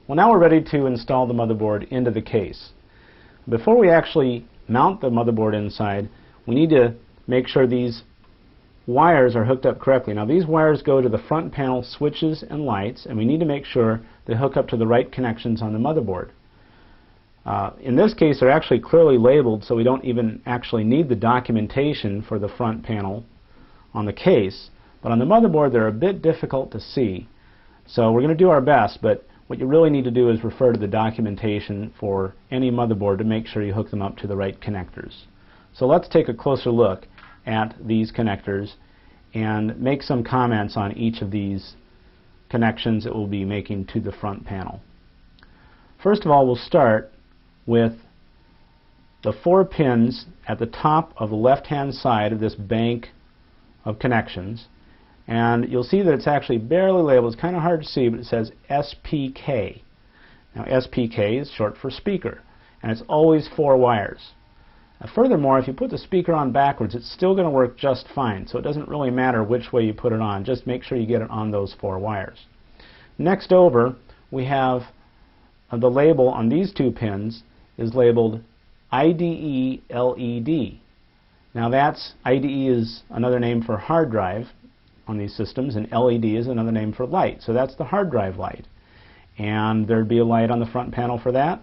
Well, now we're ready to install the motherboard into the case. Before we actually mount the motherboard inside, we need to make sure these wires are hooked up correctly. Now these wires go to the front panel switches and lights, and we need to make sure they hook up to the right connections on the motherboard. In this case, they're actually clearly labeled, so we don't even actually need the documentation for the front panel on the case. But on the motherboard, they're a bit difficult to see. So we're going to do our best, but what you really need to do is refer to the documentation for any motherboard to make sure you hook them up to the right connectors. So let's take a closer look at these connectors and make some comments on each of these connections that we'll be making to the front panel. First of all, we'll start with the 4 pins at the top of the left-hand side of this bank of connections. And you'll see that it's actually barely labeled. It's kind of hard to see, but it says SPK. Now SPK is short for speaker, and it's always 4 wires. Furthermore, if you put the speaker on backwards, it's still going to work just fine, so it doesn't really matter which way you put it on. Just make sure you get it on those 4 wires. Next over, we have the label on these 2 pins is labeled IDE LED. Now that's IDE is another name for hard drive on these systems, and LED is another name for light. So that's the hard drive light. And there'd be a light on the front panel for that.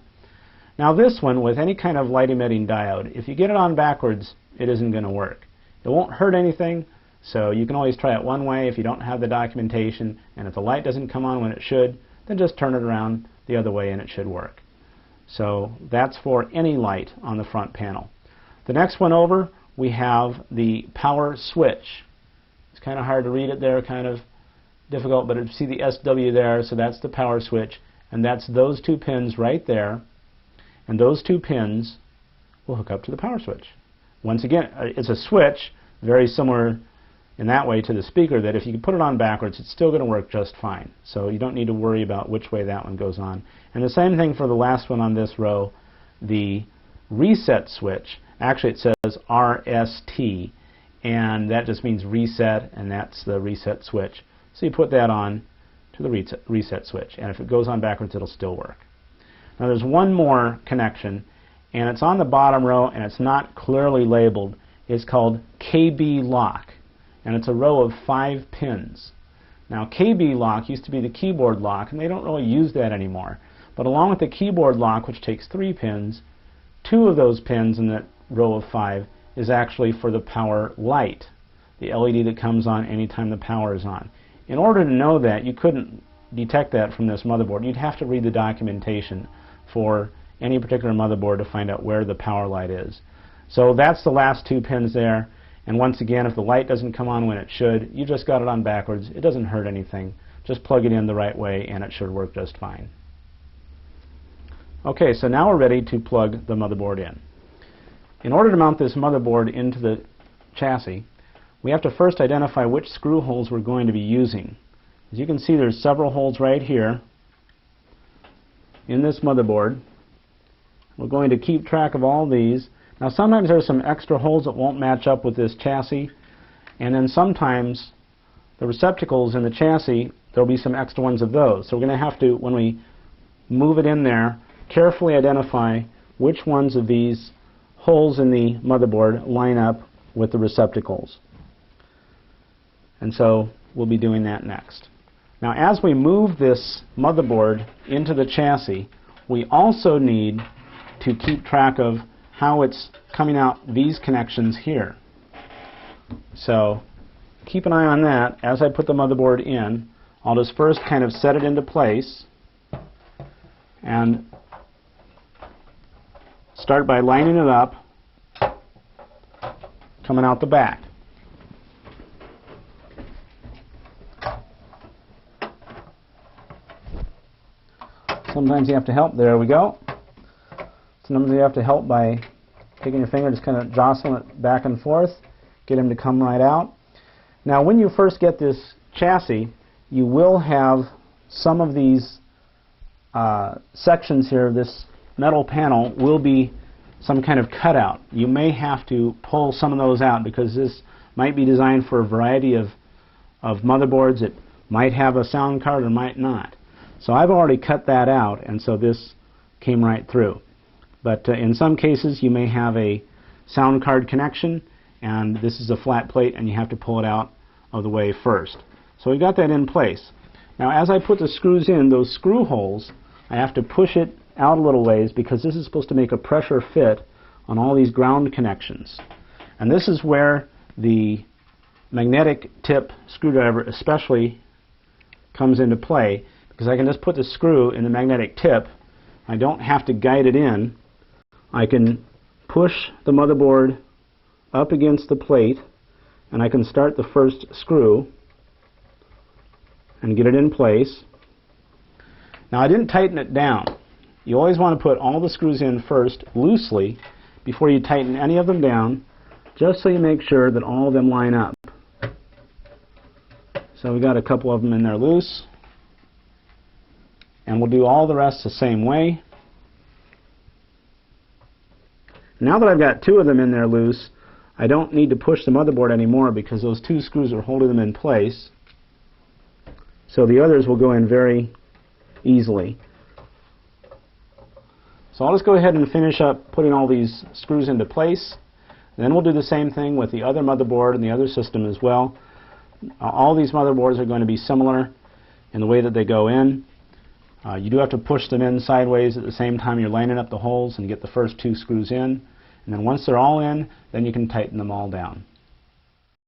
Now this one, with any kind of light emitting diode, if you get it on backwards, it isn't going to work. It won't hurt anything, so you can always try it one way if you don't have the documentation, and if the light doesn't come on when it should, then just turn it around the other way and it should work. So that's for any light on the front panel. The next one over, we have the power switch. It's kind of hard to read it there, kind of difficult, but you see the SW there, so that's the power switch, and that's those 2 pins right there, and those 2 pins will hook up to the power switch. Once again, it's a switch, very similar in that way to the speaker, that if you put it on backwards, it's still going to work just fine. So you don't need to worry about which way that one goes on. And the same thing for the last one on this row, the reset switch. Actually, it says RST, and that just means reset, and that's the reset switch. So you put that on to the reset switch, and if it goes on backwards, it'll still work. Now there's one more connection, and it's on the bottom row, and it's not clearly labeled. It's called KB lock, and it's a row of 5 pins. Now KB lock used to be the keyboard lock, and they don't really use that anymore. But along with the keyboard lock, which takes 3 pins, 2 of those pins in that row of 5 is actually for the power light, the LED that comes on anytime the power is on. In order to know that, you couldn't detect that from this motherboard. You'd have to read the documentation for any particular motherboard to find out where the power light is. So that's the last 2 pins there, and once again, if the light doesn't come on when it should, you just got it on backwards. It doesn't hurt anything. Just plug it in the right way and it should work just fine. Okay, so now we're ready to plug the motherboard in. In order to mount this motherboard into the chassis, we have to first identify which screw holes we're going to be using. As you can see, there's several holes right here in this motherboard. We're going to keep track of all these. Now sometimes there's some extra holes that won't match up with this chassis, and then sometimes the receptacles in the chassis, there'll be some extra ones of those. So we're going to have to, when we move it in there, carefully identify which ones of these holes in the motherboard line up with the receptacles. And so we'll be doing that next. Now as we move this motherboard into the chassis, we also need to keep track of how it's coming out these connections here. So keep an eye on that. As I put the motherboard in, I'll just first kind of set it into place and start by lining it up coming out the back. Sometimes you have to help. There we go. Sometimes you have to help by taking your finger, just kind of jostling it back and forth, get him to come right out. Now when you first get this chassis, you will have some of these sections here, this metal panel will be some kind of cutout. You may have to pull some of those out because this might be designed for a variety of motherboards. It might have a sound card or might not. So I've already cut that out, and so this came right through. But in some cases you may have a sound card connection, and this is a flat plate and you have to pull it out of the way first. So we got that in place. Now as I put the screws in, those screw holes, I have to push it out a little ways because this is supposed to make a pressure fit on all these ground connections. And this is where the magnetic tip screwdriver especially comes into play, because I can just put the screw in the magnetic tip. I don't have to guide it in. I can push the motherboard up against the plate, and I can start the first screw and get it in place. Now I didn't tighten it down. You always want to put all the screws in first loosely before you tighten any of them down, just so you make sure that all of them line up. So we got a couple of them in there loose, and we'll do all the rest the same way. Now that I've got two of them in there loose, I don't need to push the motherboard anymore because those two screws are holding them in place. So the others will go in very easily. So I'll just go ahead and finish up putting all these screws into place. Then we'll do the same thing with the other motherboard and the other system as well. All these motherboards are going to be similar in the way that they go in. You do have to push them in sideways at the same time you're lining up the holes and get the first two screws in. And then once they're all in, then you can tighten them all down.